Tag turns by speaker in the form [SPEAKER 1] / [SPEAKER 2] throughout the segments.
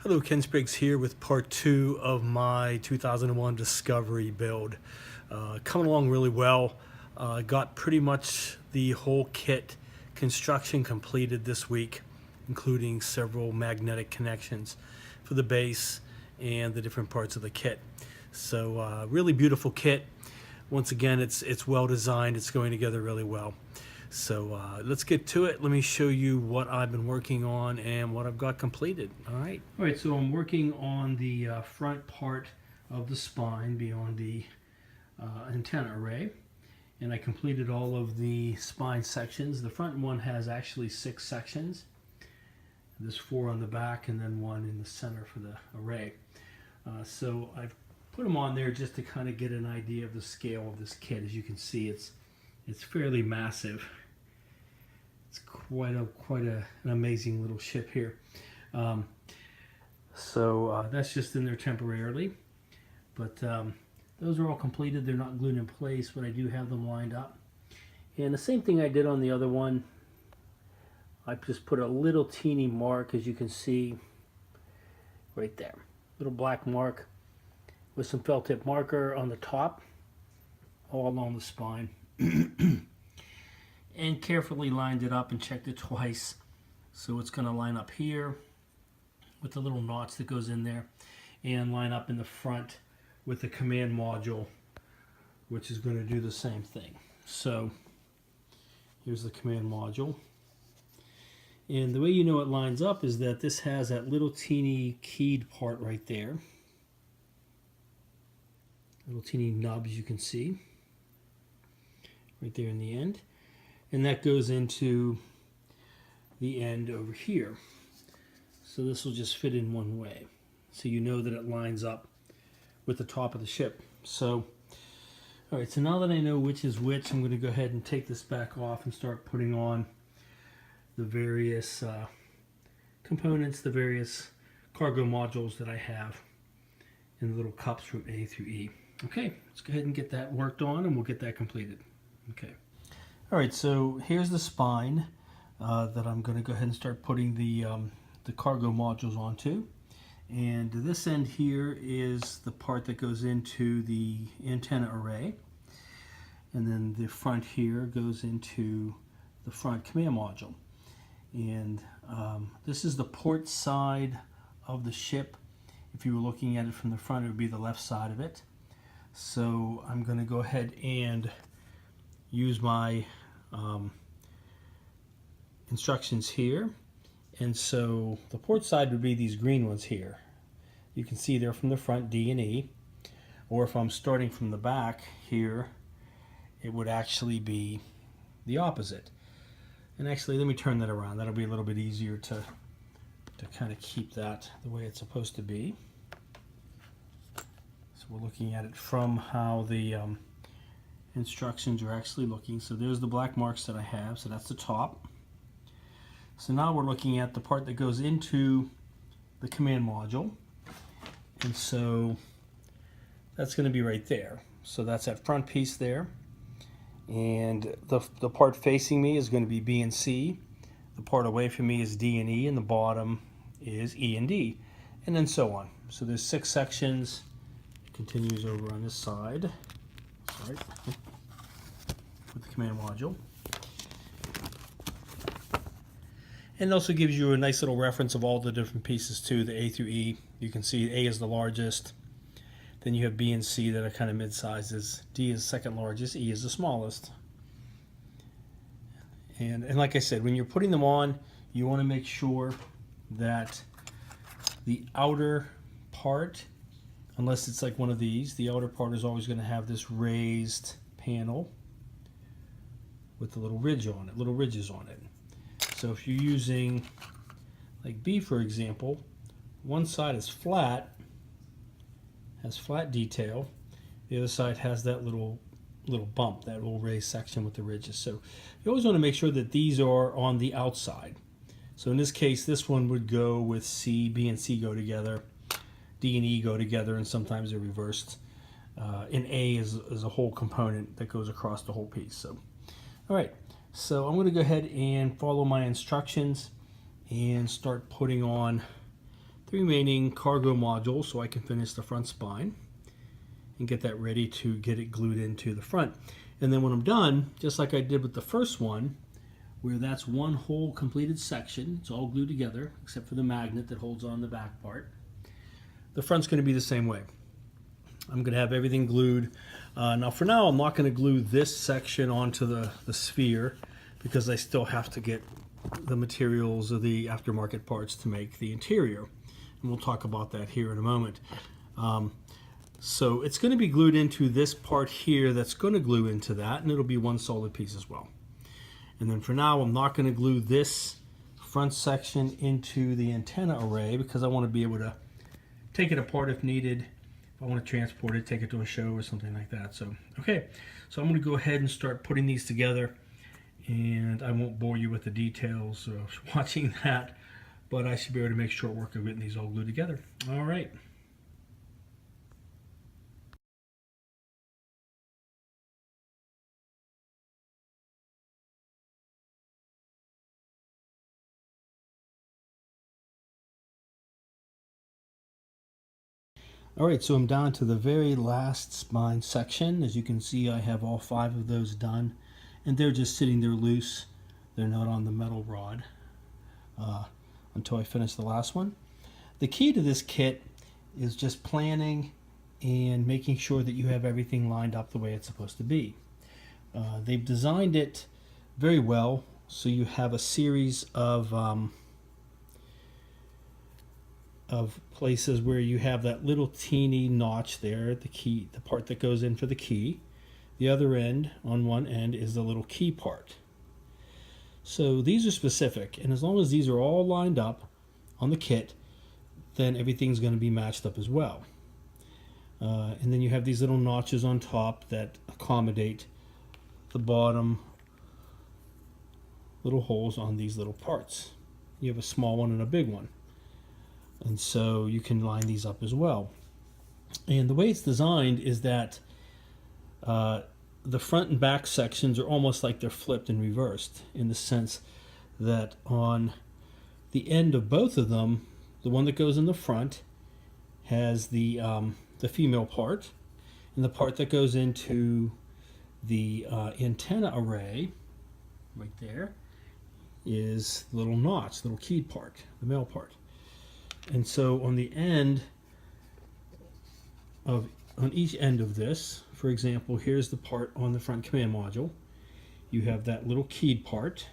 [SPEAKER 1] Hello, Ken Spriggs here with part 2 of my 2001 Discovery build. Coming along really well. Got pretty much the whole kit construction completed this week, including several magnetic connections for the base and the different parts of the kit. So really beautiful kit. Once again, it's well designed. It's going together really well. So let's get to it. Let me show you what I've been working on and what I've got completed. All right, so I'm working on the front part of the spine beyond the antenna array. And I completed all of the spine sections. The front one has actually 6 sections. There's 4 on the back and then 1 in the center for the array. So I've put them on there just to kind of get an idea of the scale of this kit. As you can see, it's fairly massive. It's quite an amazing little ship here. So that's just in there temporarily. But those are all completed. They're not glued in place, but I do have them lined up. And the same thing I did on the other one. I just put a little teeny mark, as you can see, right there. Little black mark with some felt tip marker on the top, all along the spine. And carefully lined it up and checked it twice. So it's going to line up here with the little notch that goes in there, and line up in the front with the command module, which is going to do the same thing. So here's the command module. And the way you know it lines up is that this has that little teeny keyed part right there. Little teeny nub, as you can see, right there in the end. And that goes into the end over here. So this will just fit in one way. So you know that it lines up with the top of the ship. So, all right, so now that I know which is which, I'm going to go ahead and take this back off and start putting on the various components, the various cargo modules that I have in the little cups from A through E. Okay, let's go ahead and get that worked on and we'll get that completed. Okay. All right, so here's the spine that I'm going to go ahead and start putting the cargo modules onto. And this end here is the part that goes into the antenna array. And then the front here goes into the front command module. And this is the port side of the ship. If you were looking at it from the front, it would be the left side of it. So I'm going to go ahead and use my instructions here. And so the port side would be these green ones here. You can see they're from the front, D and E. Or if I'm starting from the back here, it would actually be the opposite. And actually, let me turn that around. That'll be a little bit easier to kind of keep that the way it's supposed to be. So we're looking at it from how the instructions are actually looking. So there's the black marks that I have. So that's the top. So now we're looking at the part that goes into the command module. And so that's going to be right there. So that's that front piece there. And the part facing me is going to be B and C. The part away from me is D and E, and the bottom is E and D, and then so on. So there's 6 sections. It continues over on this side. Sorry. With the command module. And it also gives you a nice little reference of all the different pieces too, the A through E. You can see A is the largest. Then you have B and C that are kind of mid-sizes. D is second largest, E is the smallest. And like I said, when you're putting them on, you want to make sure that the outer part, unless it's like one of these, the outer part is always going to have this raised panel with a little ridge on it, little ridges on it. So if you're using like B, for example, one side is flat, has flat detail. The other side has that little bump, that little raised section with the ridges. So you always want to make sure that these are on the outside. So in this case, this one would go with C, B and C go together, D and E go together, and sometimes they're reversed. And A is a whole component that goes across the whole piece. So, all right, so I'm going to go ahead and follow my instructions and start putting on the remaining cargo module so I can finish the front spine and get that ready to get it glued into the front. And then when I'm done, just like I did with the first one, where that's one whole completed section, it's all glued together except for the magnet that holds on the back part, the front's going to be the same way. I'm going to have everything glued. Now for now I'm not going to glue this section onto the sphere because I still have to get the materials of the aftermarket parts to make the interior. And we'll talk about that here in a moment. So it's going to be glued into this part here that's going to glue into that, and it'll be one solid piece as well. And then for now I'm not going to glue this front section into the antenna array because I want to be able to take it apart if needed. If I want to transport it, take it to a show or something like that. So, okay, so I'm going to go ahead and start putting these together, and I won't bore you with the details of watching that, but I should be able to make short work of getting these all glued together. All right. Alright, so I'm down to the very last spine section. As you can see, I have all 5 of those done, and they're just sitting there loose. They're not on the metal rod until I finish the last one. The key to this kit is just planning and making sure that you have everything lined up the way it's supposed to be. They've designed it very well, so you have a series of places where you have that little teeny notch there, the key, the part that goes in for the key. The other end, on one end, is the little key part. So these are specific, and as long as these are all lined up on the kit, then everything's going to be matched up as well. And then you have these little notches on top that accommodate the bottom little holes on these little parts. You have a small one and a big one. And so you can line these up as well. And the way it's designed is that the front and back sections are almost like they're flipped and reversed, in the sense that on the end of both of them, the one that goes in the front has the female part, and the part that goes into the antenna array right there is the little notch, little keyed part, the male part. And so on the end of, on each end of this, for example, here's the part on the front command module. You have that little keyed part,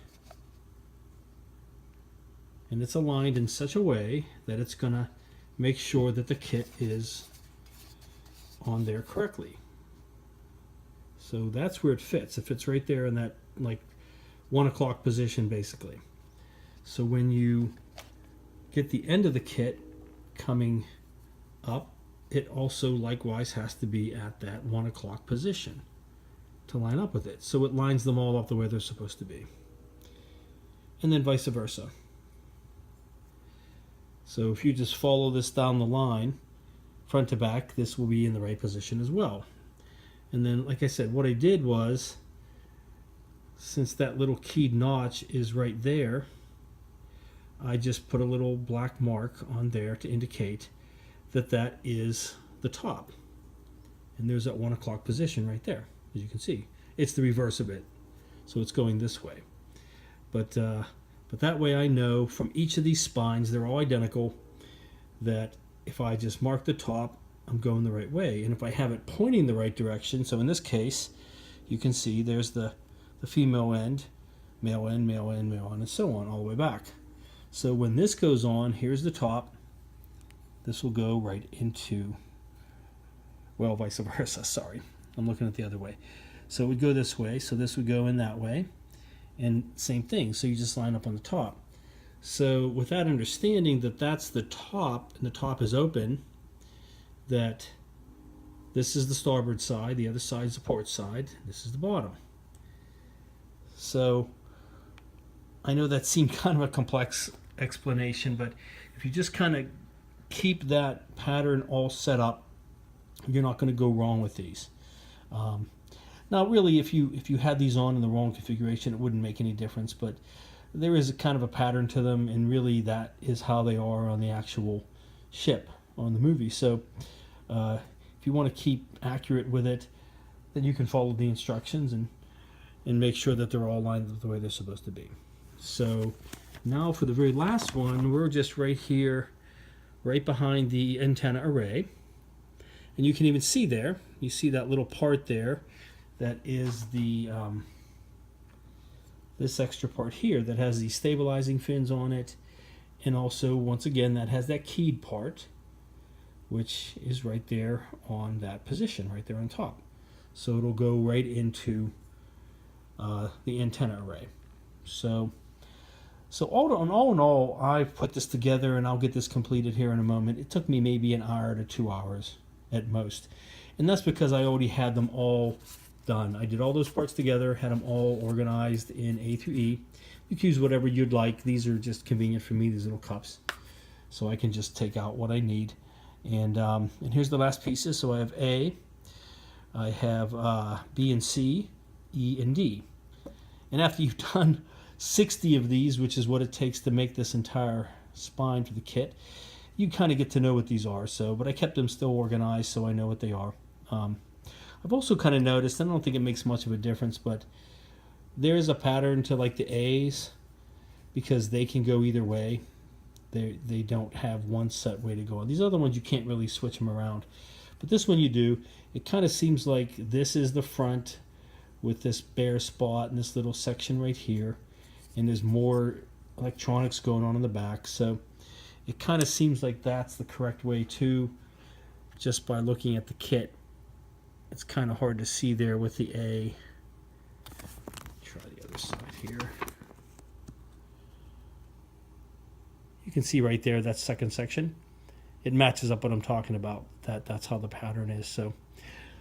[SPEAKER 1] and it's aligned in such a way that it's going to make sure that the kit is on there correctly. So that's where it fits. It fits right there in that like 1 o'clock position basically. So when you get the end of the kit coming up, it also likewise has to be at that 1 o'clock position to line up with it. So it lines them all up the way they're supposed to be. And then vice versa. So if you just follow this down the line, front to back, this will be in the right position as well. And then, like I said, what I did was, since that little keyed notch is right there, I just put a little black mark on there to indicate that that is the top. And there's that 1 o'clock position right there, as you can see. It's the reverse of it, so it's going this way. But that way I know from each of these spines, they're all identical, that if I just mark the top, I'm going the right way. And if I have it pointing the right direction, so in this case, you can see there's the female end, male end, male end, male end, and so on, all the way back. So when this goes on, here's the top. This will go right into, well, vice versa, sorry. I'm looking at the other way. So it would go this way, so this would go in that way. And same thing, so you just line up on the top. So with that understanding that that's the top, and the top is open, that this is the starboard side, the other side is the port side, this is the bottom. So I know that seemed kind of a complex explanation, but if you just kind of keep that pattern all set up, you're not going to go wrong with these. Now really, if you had these on in the wrong configuration, it wouldn't make any difference, but there is a kind of a pattern to them, and really that is how they are on the actual ship on the movie. So if you want to keep accurate with it, then you can follow the instructions and make sure that they're all lined up the way they're supposed to be. So now for the very last one, we're just right here, right behind the antenna array. And you can even see there, you see that little part there that is the this extra part here that has the stabilizing fins on it, and also once again that has that keyed part, which is right there on that position right there on top. So it'll go right into the antenna array. So all in all, I've put this together, and I'll get this completed here in a moment. It took me maybe an hour to 2 hours at most, and that's because I already had them all done. I did all those parts together, had them all organized in A through E. You can use whatever you'd like. These are just convenient for me, these little cups, so I can just take out what I need. And here's the last pieces. So I have A, I have B and C, E and D. And after you've done 60 of these, which is what it takes to make this entire spine for the kit, you kind of get to know what these are. But I kept them still organized so I know what they are. I've also kind of noticed, and I don't think it makes much of a difference, but there's a pattern to like the A's because they can go either way. They don't have one set way to go. These other ones you can't really switch them around, but this one you do. It kind of seems like this is the front with this bare spot and this little section right here, and there's more electronics going on in the back. So it kind of seems like that's the correct way too, just by looking at the kit. It's kind of hard to see there with the A. Try the other side here. You can see right there, that second section. It matches up what I'm talking about. That's how the pattern is. So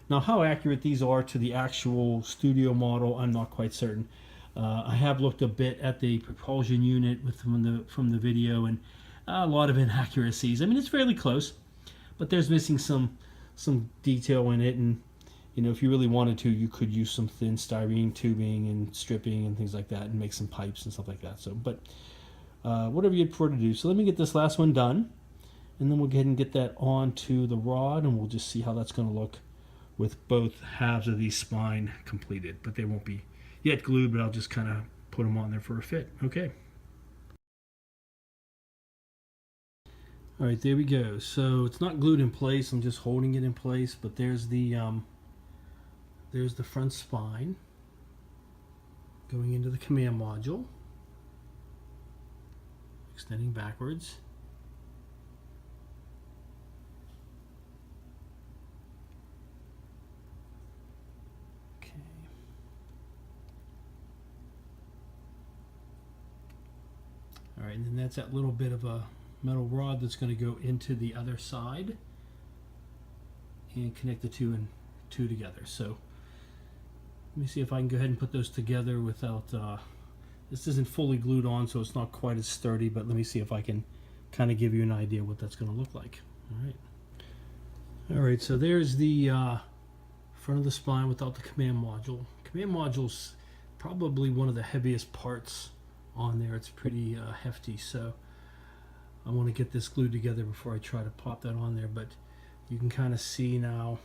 [SPEAKER 1] now how accurate these are to the actual studio model, I'm not quite certain. I have looked a bit at the propulsion unit from the video, and a lot of inaccuracies. I mean, it's fairly close, but there's missing some detail in it, and you know, if you really wanted to, you could use some thin styrene tubing and stripping and things like that, and make some pipes and stuff like that. So, but whatever you'd prefer to do. So let me get this last one done, and then we'll go ahead and get that onto the rod, and we'll just see how that's going to look with both halves of the spine completed. But they won't be yet glued, but I'll just kind of put them on there for a fit. Okay. All right, there we go. So it's not glued in place. I'm just holding it in place, but there's the front spine going into the command module, extending backwards. Okay. All right, and then that's that little bit of a metal rod that's going to go into the other side and connect the two together. So let me see if I can go ahead and put those together without this isn't fully glued on, so it's not quite as sturdy, but let me see if I can kind of give you an idea what that's going to look like. All right, so there's the front of the spine without the command module. Command module's probably one of the heaviest parts on there. It's pretty hefty, so I want to get this glued together before I try to pop that on there. But you can kind of see now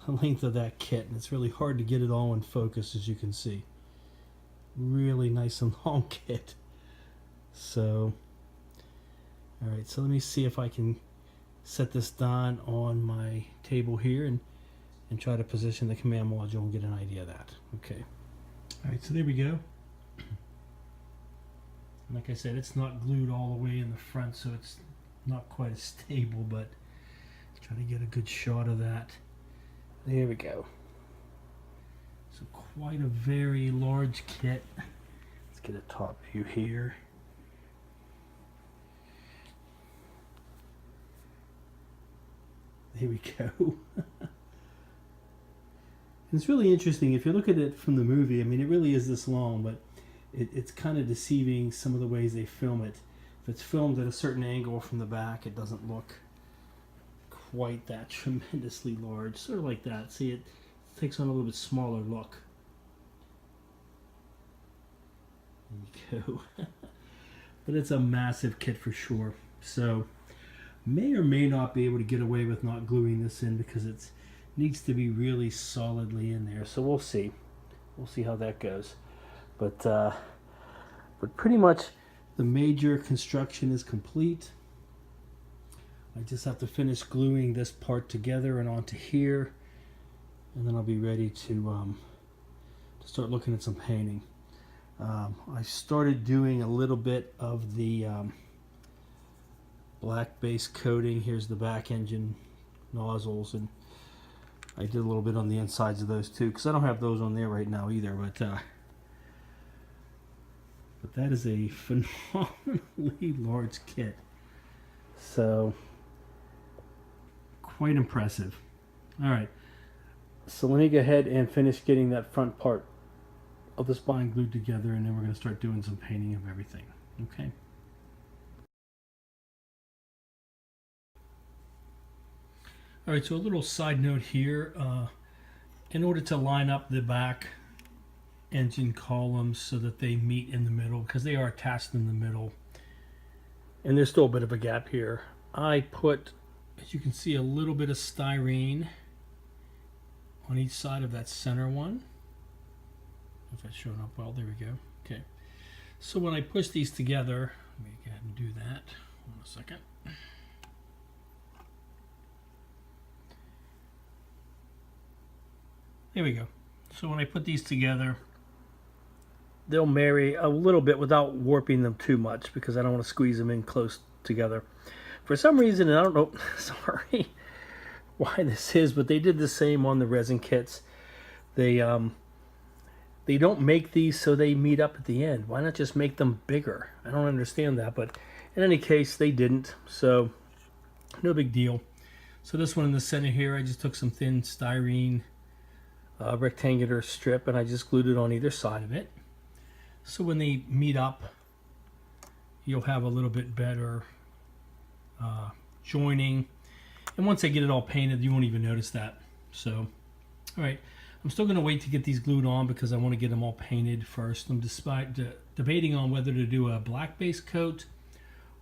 [SPEAKER 1] the length of that kit, and it's really hard to get it all in focus, as you can see. Really nice and long kit. So all right, so let me see if I can set this down on my table here and try to position the command module and get an idea of that. Okay. All right, so there we go. Like I said, it's not glued all the way in the front, so it's not quite as stable, but try to get a good shot of that. There we go. So quite a very large kit. Let's get a top view here. There we go. It's really interesting. If you look at it from the movie, I mean, it really is this long, but it's kind of deceiving some of the ways they film it. If it's filmed at a certain angle from the back, it doesn't look quite that tremendously large. Sort of like that. See, it takes on a little bit smaller look. There you go. but it's a massive kit for sure. So may or may not be able to get away with not gluing this in because it needs to be really solidly in there. So we'll see. We'll see how that goes. But pretty much the major construction is complete. I just have to finish gluing this part together and onto here, and then I'll be ready to start looking at some painting. I started doing a little bit of the black base coating. Here's the back engine nozzles, and I did a little bit on the insides of those too, because I don't have those on there right now either. But that is a phenomenally large kit. So quite impressive. All right, so let me go ahead and finish getting that front part of the spine glued together, and then we're going to start doing some painting of everything. Okay. All right, so a little side note here. In order to line up the back engine columns so that they meet in the middle, because they are attached in the middle, and there's still a bit of a gap here, I put, as you can see, a little bit of styrene on each side of that center one. If that's showing up well, there we go. Okay, so when I push these together, let me go ahead and do that. Hold on a second. There we go. So when I put these together, they'll marry a little bit without warping them too much, because I don't want to squeeze them in close together. For some reason, and I don't know, sorry why this is, but they did the same on the resin kits. They don't make these so they meet up at the end. Why not just make them bigger? I don't understand that, but in any case, they didn't, so no big deal. So this one in the center here, I just took some thin styrene rectangular strip, and I just glued it on either side of it. So when they meet up, you'll have a little bit better joining. And once I get it all painted, you won't even notice that. So, all right. I'm still going to wait to get these glued on because I want to get them all painted first. I'm debating on whether to do a black base coat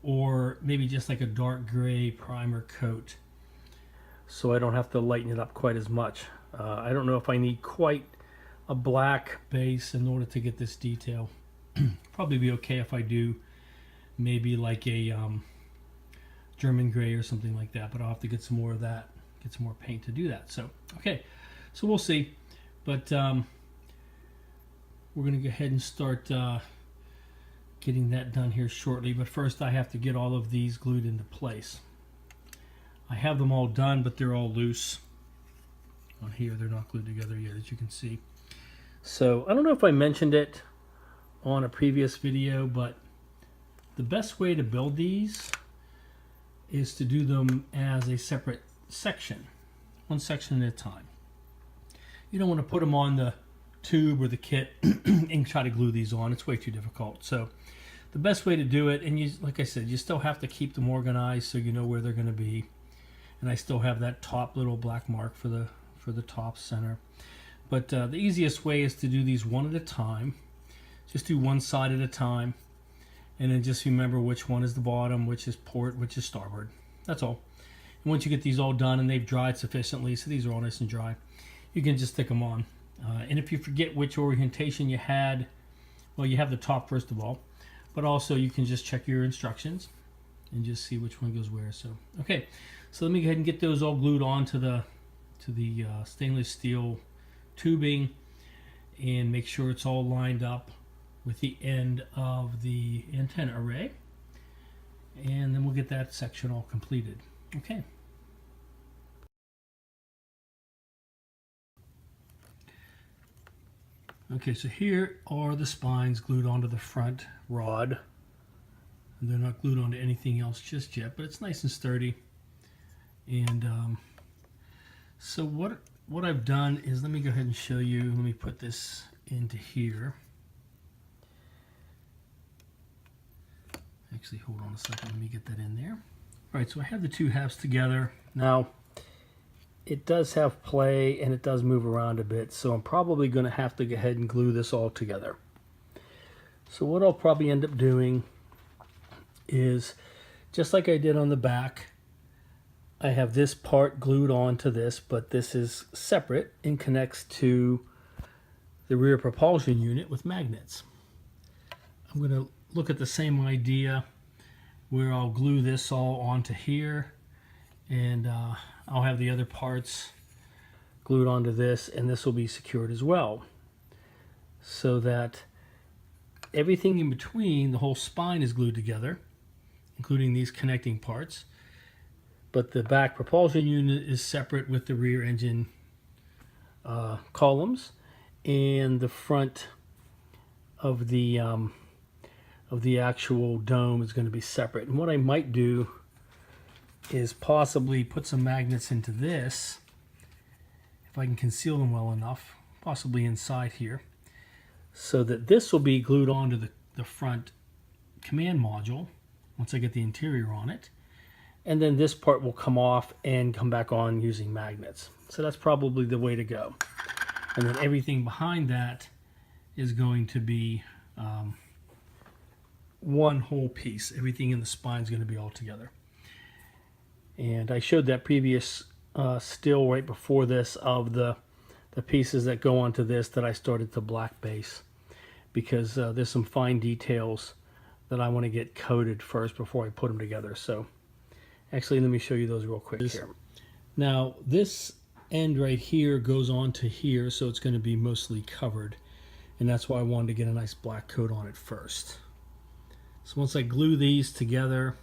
[SPEAKER 1] or maybe just like a dark gray primer coat, so I don't have to lighten it up quite as much. I don't know if I need quite a black base in order to get this detail. Probably be okay if I do maybe like a German gray or something like that, but I'll have to get some more of that, get some more paint to do that. So, okay, so we'll see. But we're going to go ahead and start getting that done here shortly. But first I have to get all of these glued into place. I have them all done, but they're all loose. On here, they're not glued together yet, as you can see. So I don't know if I mentioned it on a previous video, but the best way to build these is to do them as a separate section, one section at a time. You don't want to put them on the tube or the kit and try to glue these on. It's way too difficult. So the best way to do it, and you, like I said, you still have to keep them organized so you know where they're going to be. And I still have that top little black mark for the top center. But the easiest way is to do these one at a time. Just do one side at a time, and then just remember which one is the bottom, which is port, which is starboard. That's all. And once you get these all done and they've dried sufficiently, so these are all nice and dry, you can just stick them on. And if you forget which orientation you had, well, you have the top first of all, but also you can just check your instructions and just see which one goes where. So okay, so let me go ahead and get those all glued on to the stainless steel tubing, and make sure it's all lined up with the end of the antenna array, and then we'll get that section all completed. Okay. Okay, so here are the spines glued onto the front rod. They're not glued onto anything else just yet, but it's nice and sturdy. And so what I've done is, let me go ahead and show you. Let me put this into here. Actually, hold on a second. Let me get that in there. All right, so I have the two halves together. Now, it does have play and it does move around a bit, so I'm probably going to have to go ahead and glue this all together. So what I'll probably end up doing is just like I did on the back. I have this part glued onto this, but this is separate and connects to the rear propulsion unit with magnets. I'm going to look at the same idea where I'll glue this all onto here, and I'll have the other parts glued onto this, and this will be secured as well, so that everything in between, the whole spine is glued together, including these connecting parts. But the back propulsion unit is separate with the rear engine columns, and the front of the actual dome is going to be separate. And what I might do is possibly put some magnets into this, if I can conceal them well enough, possibly inside here, so that this will be glued onto the front command module once I get the interior on it. And then this part will come off and come back on using magnets. So that's probably the way to go. And then everything behind that is going to be one whole piece. Everything in the spine is going to be all together. And I showed that previous still right before this of the pieces that go onto this that I started to black base, because there's some fine details that I want to get coated first before I put them together. So actually, let me show you those real quick here. Now, this end right here goes on to here, so it's going to be mostly covered. And that's why I wanted to get a nice black coat on it first. So once I glue these together,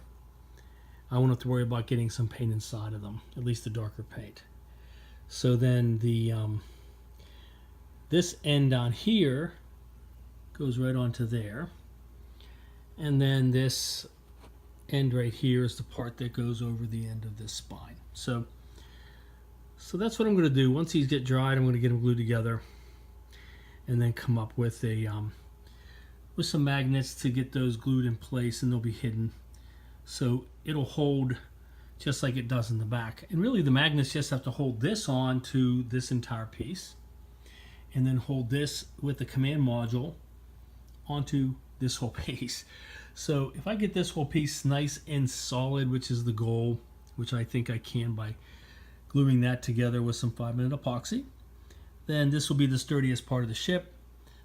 [SPEAKER 1] I won't have to worry about getting some paint inside of them, at least the darker paint. So then this end down here goes right onto there. And then this end right here is the part that goes over the end of this spine. So that's what I'm going to do. Once these get dried, I'm going to get them glued together, and then come up with some magnets to get those glued in place, and they'll be hidden. So it'll hold just like it does in the back. And really, the magnets just have to hold this on to this entire piece, and then hold this with the command module onto this whole piece. So if I get this whole piece nice and solid, which is the goal, which I think I can by gluing that together with some 5-minute epoxy, then this will be the sturdiest part of the ship.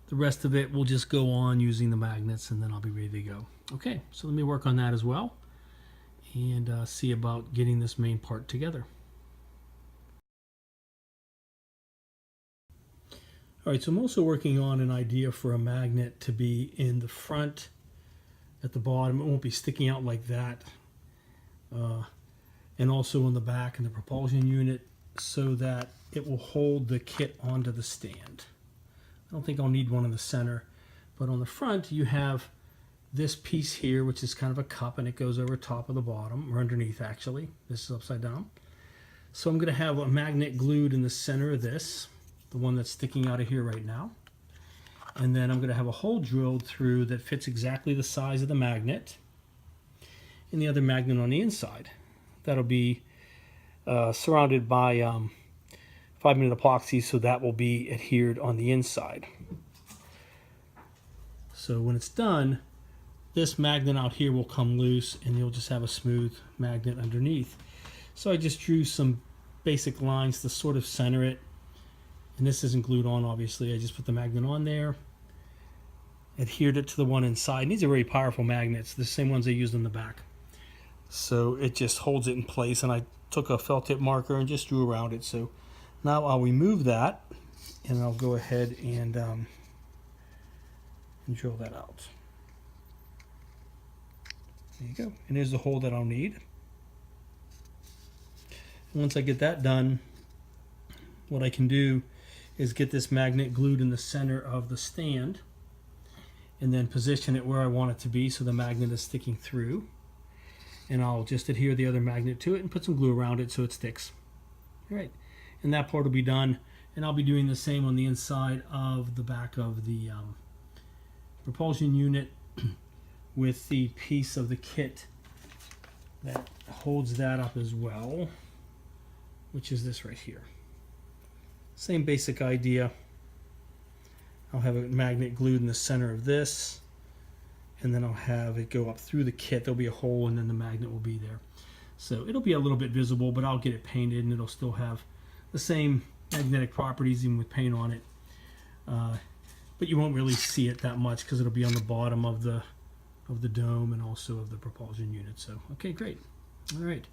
[SPEAKER 1] The rest of it will just go on using the magnets, and then I'll be ready to go. Okay, so let me work on that as well, and see about getting this main part together. All right, so I'm also working on an idea for a magnet to be in the front at the bottom. It won't be sticking out like that. And also on the back in the propulsion unit, so that it will hold the kit onto the stand. I don't think I'll need one in the center, but on the front you have this piece here, which is kind of a cup, and it goes over top of the bottom, or underneath actually. This is upside down. So I'm going to have a magnet glued in the center of this, the one that's sticking out of here right now. And then I'm going to have a hole drilled through that fits exactly the size of the magnet, and the other magnet on the inside. That'll be surrounded by 5-minute epoxy, so that will be adhered on the inside. So when it's done, this magnet out here will come loose, and you'll just have a smooth magnet underneath. So I just drew some basic lines to sort of center it. And this isn't glued on, obviously. I just put the magnet on there, adhered it to the one inside. And these are very powerful magnets, the same ones I used on the back. So it just holds it in place, and I took a felt tip marker and just drew around it. So now I'll remove that, and I'll go ahead and drill that out. There you go. And there's the hole that I'll need. And once I get that done, what I can do is get this magnet glued in the center of the stand, and then position it where I want it to be so the magnet is sticking through. And I'll just adhere the other magnet to it and put some glue around it so it sticks. All right, and that part will be done. And I'll be doing the same on the inside of the back of the propulsion unit with the piece of the kit that holds that up as well, which is this right here. Same basic idea. I'll have a magnet glued in the center of this, and then I'll have it go up through the kit. There'll be a hole, and then the magnet will be there. So it'll be a little bit visible, but I'll get it painted, and it'll still have the same magnetic properties even with paint on it. But you won't really see it that much because it'll be on the bottom of the dome and also of the propulsion unit. So okay, great. All right,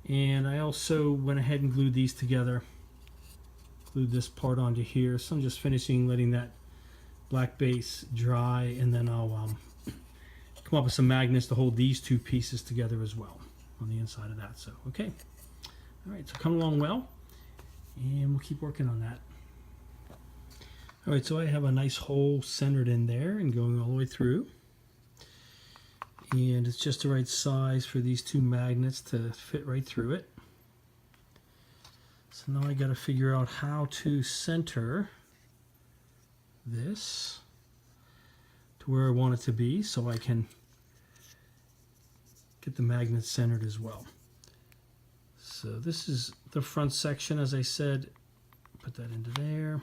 [SPEAKER 1] and I also went ahead and glued these together. Glued this part onto here. So I'm just finishing letting that black base dry, and then I'll come up with some magnets to hold these two pieces together as well on the inside of that. So okay, all right, so coming along well, and we'll keep working on that. All right, so I have a nice hole centered in there and going all the way through, and it's just the right size for these two magnets to fit right through it. So now I got to figure out how to center this to where I want it to be so I can get the magnet centered as well. So this is the front section, as I said. Put that into there.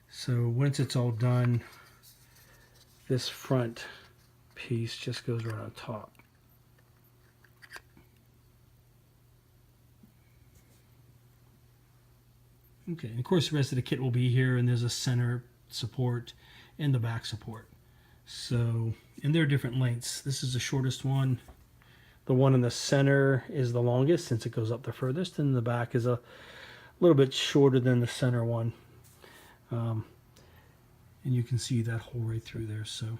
[SPEAKER 1] So once it's all done, this front piece just goes right on top. Okay, and of course the rest of the kit will be here, and there's a center support and the back support. So, and they're different lengths. This is the shortest one. The one in the center is the longest since it goes up the furthest, and the back is a little bit shorter than the center one. And you can see that hole right through there. So,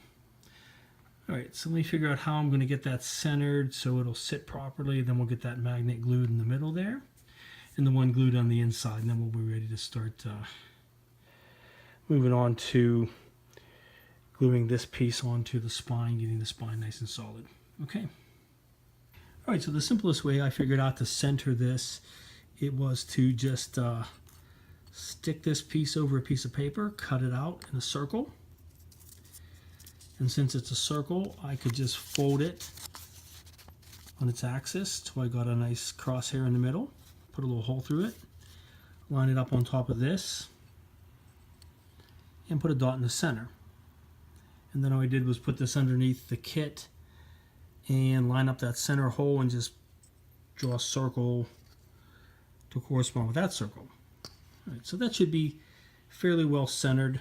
[SPEAKER 1] all right, so let me figure out how I'm going to get that centered so it'll sit properly. Then we'll get that magnet glued in the middle there, and the one glued on the inside, and then we'll be ready to start moving on to gluing this piece onto the spine, getting the spine nice and solid. Okay. All right, so the simplest way I figured out to center this, it was to just stick this piece over a piece of paper, cut it out in a circle, and since it's a circle, I could just fold it on its axis till I got a nice crosshair in the middle, put a little hole through it, line it up on top of this, and put a dot in the center. And then all I did was put this underneath the kit and line up that center hole and just draw a circle to correspond with that circle. All right, so that should be fairly well centered.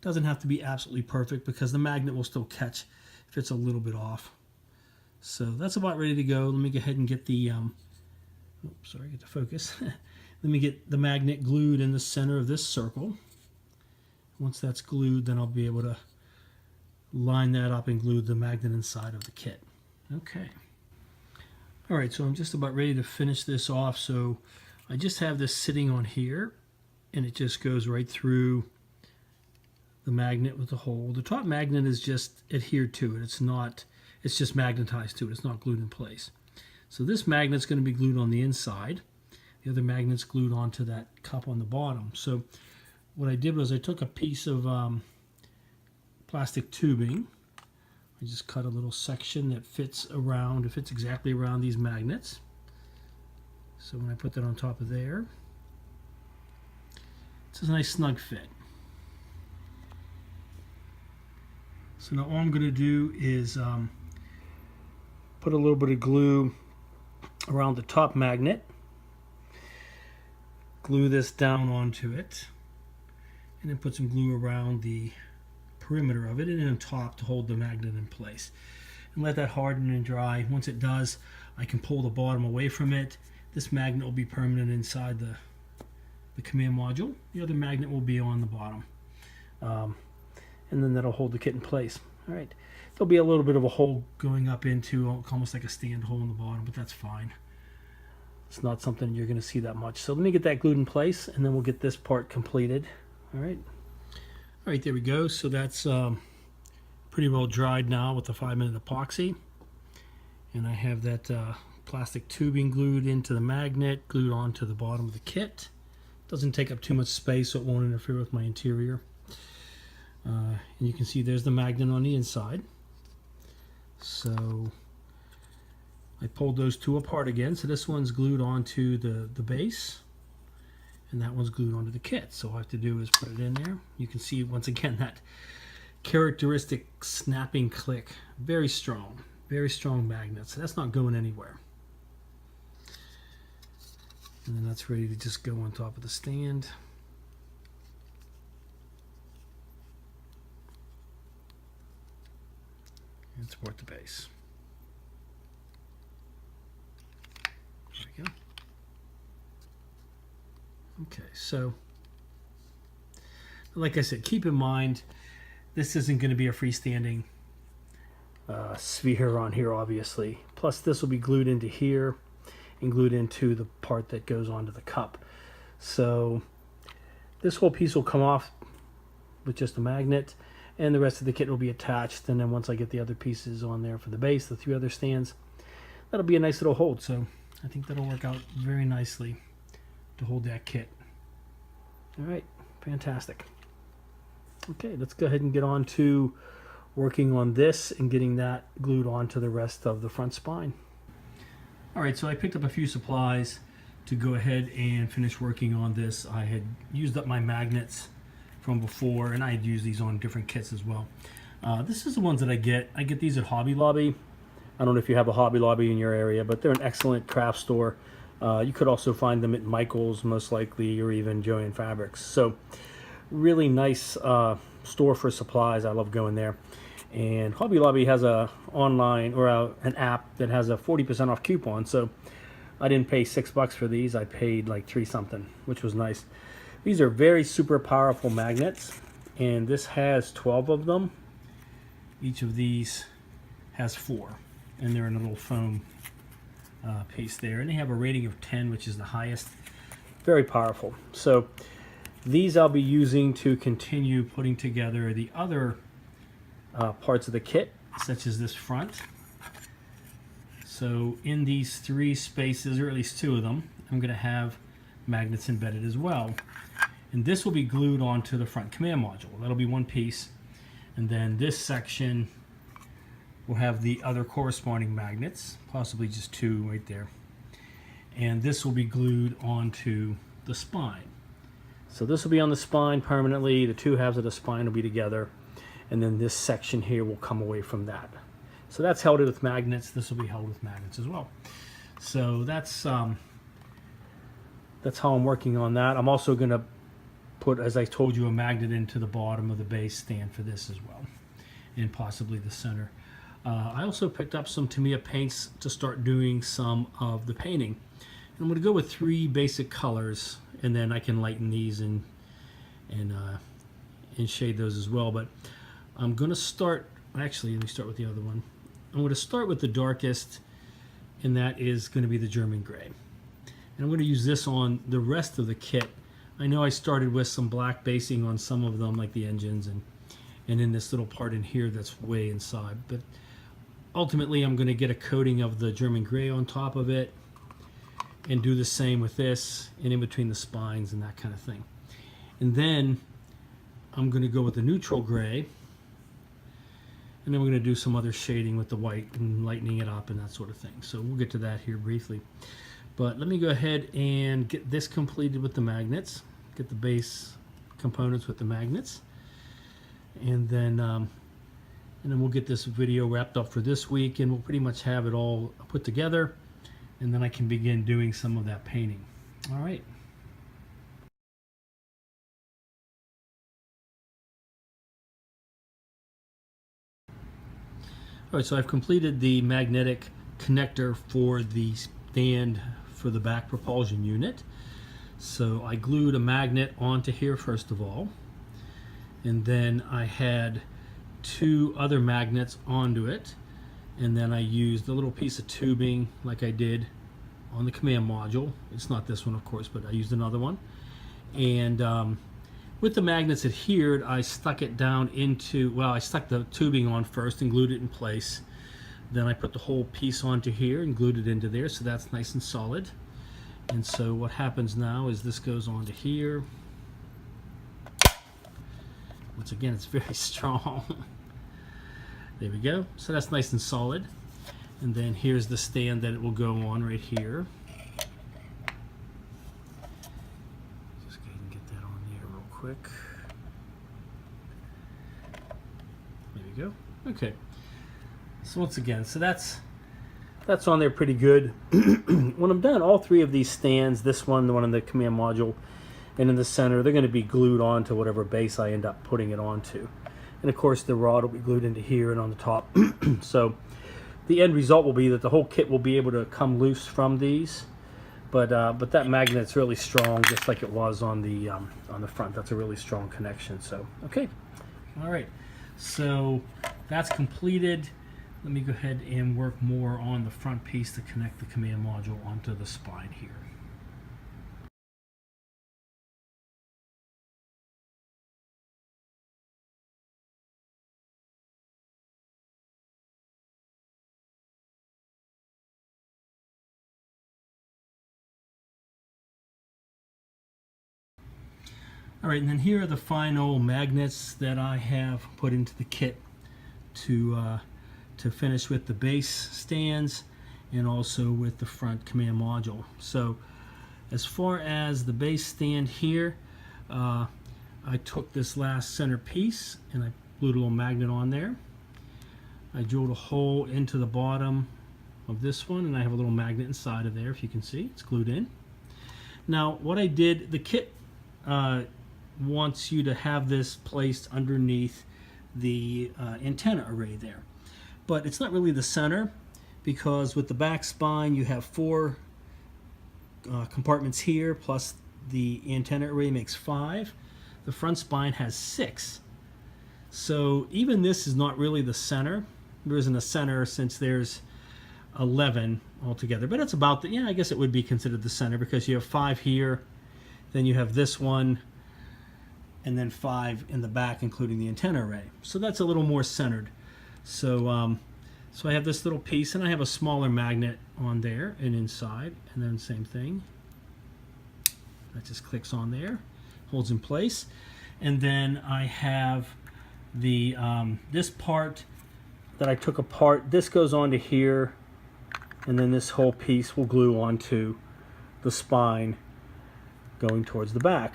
[SPEAKER 1] Doesn't have to be absolutely perfect because the magnet will still catch if it's a little bit off. So that's about ready to go. Let me go ahead and get the get the focus. Let me get the magnet glued in the center of this circle. Once that's glued, then I'll be able to line that up and glue the magnet inside of the kit. Okay. All right, so I'm just about ready to finish this off. So I just have this sitting on here, and it just goes right through the magnet with the hole. The top magnet is just adhered to it. It's just magnetized to it. It's not glued in place. So this magnet's going to be glued on the inside. The other magnet's glued onto that cup on the bottom. So what I did was I took a piece of plastic tubing. I just cut a little section that fits exactly around these magnets. So when I put that on top of there, it's a nice snug fit. So now all I'm going to do is put a little bit of glue around the top magnet, glue this down onto it, and then put some glue around the perimeter of it and on top to hold the magnet in place. And let that harden and dry. Once it does, I can pull the bottom away from it. This magnet will be permanent inside the command module. The other magnet will be on the bottom. And then that'll hold the kit in place. All right. There'll be a little bit of a hole going up into almost like a stand hole in the bottom, but that's fine. It's not something you're going to see that much. So let me get that glued in place, and then we'll get this part completed. All right. All right, there we go. So that's pretty well dried now with the 5-minute epoxy. And I have that plastic tubing glued into the magnet, glued onto the bottom of the kit. Doesn't take up too much space, so it won't interfere with my interior. And you can see there's the magnet on the inside. So I pulled those two apart again. So this one's glued onto the base, and that one's glued onto the kit. So all I have to do is put it in there. You can see once again that characteristic snapping click. Very strong magnet. So that's not going anywhere. And then that's ready to just go on top of the stand. And support the base. There we go. Okay, so like I said, keep in mind this isn't going to be a freestanding sphere on here, obviously. Plus this will be glued into here and glued into the part that goes onto the cup. So this whole piece will come off with just a magnet, and the rest of the kit will be attached. And then once I get the other pieces on there for the base, the 3 other stands, that'll be a nice little hold. So I think that'll work out very nicely to hold that kit. All right, fantastic. Okay, let's go ahead and get on to working on this and getting that glued onto the rest of the front spine. All right, so I picked up a few supplies to go ahead and finish working on this. I had used up my magnets from before, and I had used these on different kits as well. This is the ones that I get. I get these at Hobby Lobby. I don't know if you have a Hobby Lobby in your area, but they're an excellent craft store. You could also find them at Michael's, most likely, or even Joann Fabrics. So really nice store for supplies. I love going there. And Hobby Lobby has a online or an app that has a 40% off coupon. So I didn't pay $6 for these. I paid like 3 something, which was nice. These are very super powerful magnets, and this has 12 of them. Each of these has 4, and they're in a little foam paste there, and they have a rating of 10, which is the highest. Very powerful. So these I'll be using to continue putting together the other parts of the kit, such as this front. So in these 3 spaces, or at least 2 of them, I'm going to have magnets embedded as well. And this will be glued onto the front command module. That'll be one piece. And then this section will have the other corresponding magnets, possibly just 2 right there. And this will be glued onto the spine. So this will be on the spine permanently. The 2 halves of the spine will be together. And then this section here will come away from that. So that's held with magnets. This will be held with magnets as well. So that's how I'm working on that. I'm also going to put, as I told you, a magnet into the bottom of the base stand for this as well, and possibly the center. I also picked up some Tamiya paints to start doing some of the painting. I'm going to go with 3 basic colors, and then I can lighten these and shade those as well. But I'm going to start, actually, let me start with the other one. I'm going to start with the darkest, and that is going to be the German gray. And I'm going to use this on the rest of the kit. I know I started with some black basing on some of them, like the engines, and in this little part in here that's way inside. But ultimately, I'm going to get a coating of the German gray on top of it, and do the same with this, and in between the spines and that kind of thing. And then I'm going to go with the neutral gray, and then we're going to do some other shading with the white and lightening it up and that sort of thing. So we'll get to that here briefly. But let me go ahead and get this completed with the magnets, get the base components with the magnets, and then we'll get this video wrapped up for this week, and we'll pretty much have it all put together, and then I can begin doing some of that painting. All right. All right, so I've completed the magnetic connector for the stand for the back propulsion unit. So I glued a magnet onto here first of all, and then I had 2 other magnets onto it, and then I used a little piece of tubing like I did on the command module. It's not this one, of course, but I used another one. And with the magnets adhered, I stuck it down into, well, I stuck the tubing on first and glued it in place. Then I put the whole piece onto here and glued it into there, so that's nice and solid. And so what happens now is this goes onto here. Once again, it's very strong. There we go. So that's nice and solid. And then here's the stand that it will go on right here. Just go ahead and get that on there real quick. you go. Okay. So once again, so that's on there pretty good. When I'm done, all three of these stands, this one, the one in the command module, and in the center, they're going to be glued onto whatever base I end up putting it onto. And of course, the rod will be glued into here and on the top. So the end result will be that the whole kit will be able to come loose from these. But that magnet's really strong, just like it was on the front. That's a really strong connection. So okay, all right. So that's completed. Let me go ahead and work more on the front piece to connect the command module onto the spine here. All right, and then here are the final magnets that I have put into the kit to finish with the base stands and also with the front command module. So as far as the base stand here, I took this last center piece and I glued a little magnet on there. I drilled a hole into the bottom of this one, and I have a little magnet inside of there. If you can see, it's glued in. Now what I did, the kit wants you to have this placed underneath the antenna array there, but it's not really the center, because with the back spine you have 4 compartments here, plus the antenna array makes 5. The front spine has 6, so even this is not really the center. There isn't a center since there's 11 altogether, but it's about the, yeah, I guess it would be considered the center, because you have 5 here, then you have this one, and then 5 in the back, including the antenna array. So that's a little more centered. So so I have this little piece, and I have a smaller magnet on there and inside, and then same thing. That just clicks on there, holds in place. And then I have the this part that I took apart. This goes onto here, and then this whole piece will glue onto the spine going towards the back.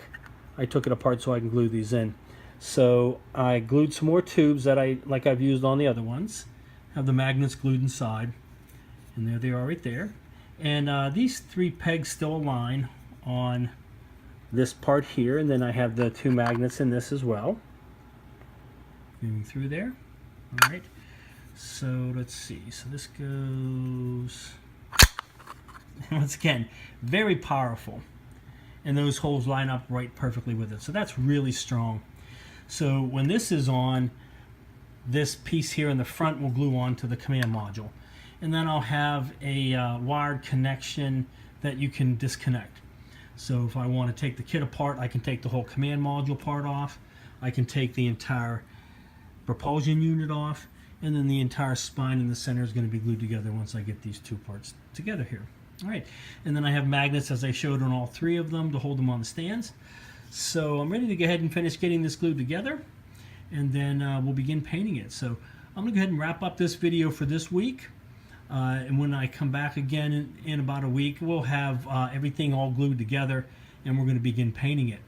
[SPEAKER 1] I took it apart so I can glue these in. So I glued some more tubes that like I've used on the other ones. Have the magnets glued inside, and there they are right there. And these 3 pegs still align on this part here, and then I have the 2 magnets in this as well. Moving through there. All right. So let's see. So this goes. Once again, very powerful. And those holes line up right perfectly with it. So that's really strong. So when this is on, this piece here in the front will glue on to the command module. And then I'll have a wired connection that you can disconnect. So if I want to take the kit apart, I can take the whole command module part off. I can take the entire propulsion unit off. And then the entire spine in the center is going to be glued together once I get these 2 parts together here. All right, and then I have magnets, as I showed, on all 3 of them to hold them on the stands. So I'm ready to go ahead and finish getting this glued together, and then we'll begin painting it. So I'm going to go ahead and wrap up this video for this week. And when I come back again in about a week, we'll have everything all glued together, and we're going to begin painting it.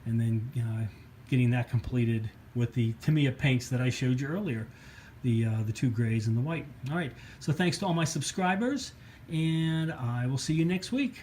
[SPEAKER 1] And then getting that completed with the Tamiya paints that I showed you earlier, the 2 grays and the white. All right, so thanks to all my subscribers, and I will see you next week.